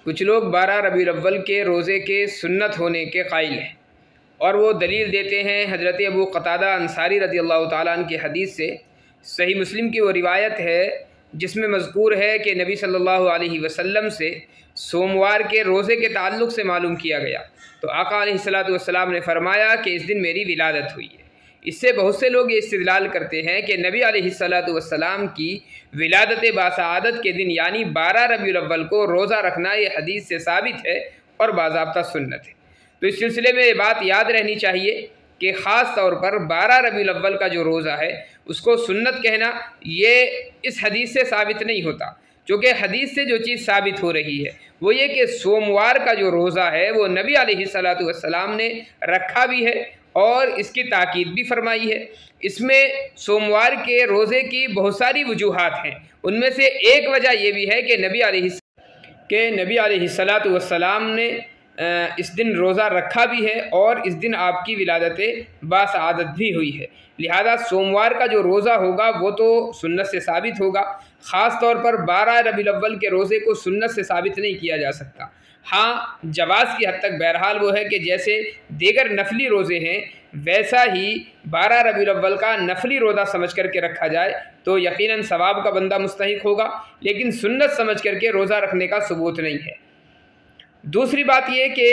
کچھ لوگ 12 ربیع الاول کے روزے کے سنت ہونے کے قائل ہیں، اور وہ دلیل دیتے ہیں حضرت ابو قتادہ انصاری رضی اللہ تعالیٰ عنہ کی حدیث سے۔ صحیح مسلم کی وہ روایت ہے جس میں مذکور ہے کہ نبی صلی اللہ علیہ وسلم سے سوموار کے روزے کے تعلق سے معلوم کیا گیا تو آقا علیہ الصلاۃ والسلام نے فرمایا کہ اس دن میری ولادت ہوئی ہے۔ اس سے بہت سے لوگ یہ استدلال کرتے ہیں کہ نبی علیہ الصلاۃ والسلام کی ولادت باسعادت کے دن یعنی 12 ربیع الاول کو روزہ رکھنا یہ حدیث سے ثابت ہے اور باضابطہ سنت ہے۔ تو اس سلسلے میں یہ بات یاد رہنی چاہیے کہ خاص طور پر 12 ربیع الاول کا جو روزہ ہے اس کو سنت کہنا یہ اس حدیث سے ثابت نہیں ہوتا، چونکہ حدیث سے جو چیز ثابت ہو رہی ہے وہ یہ کہ سوموار کا جو روزہ ہے وہ نبی علیہ الصلاۃ والسلام نے رکھا بھی ہے اور اس کی تاکید بھی فرمائی ہے۔ اس میں سوموار کے روزے کی بہت ساری وجوہات ہیں، ان میں سے ایک وجہ یہ بھی ہے کہ نبی علیہ الصلاۃ والسلام نے اس دن روزہ رکھا بھی ہے اور اس دن آپ کی ولادت باسعادت بھی ہوئی ہے، لہذا سوموار کا جو روزہ ہوگا وہ تو سنت سے ثابت ہوگا۔ خاص طور پر 12 ربیع الاول کے روزے کو سنت سے ثابت نہیں کیا جا سکتا، ہاں جواز کی حد تک بہرحال وہ ہے کہ جیسے دیگر نفلی روزے ہیں ویسا ہی 12 ربیع الاول کا نفلی روزہ سمجھ کر کے رکھا جائے تو یقیناً ثواب کا بندہ مستحق ہوگا، لیکن سنت سمجھ کر کے روزہ رکھنے کا ثبوت نہیں ہے۔ دوسری بات یہ کہ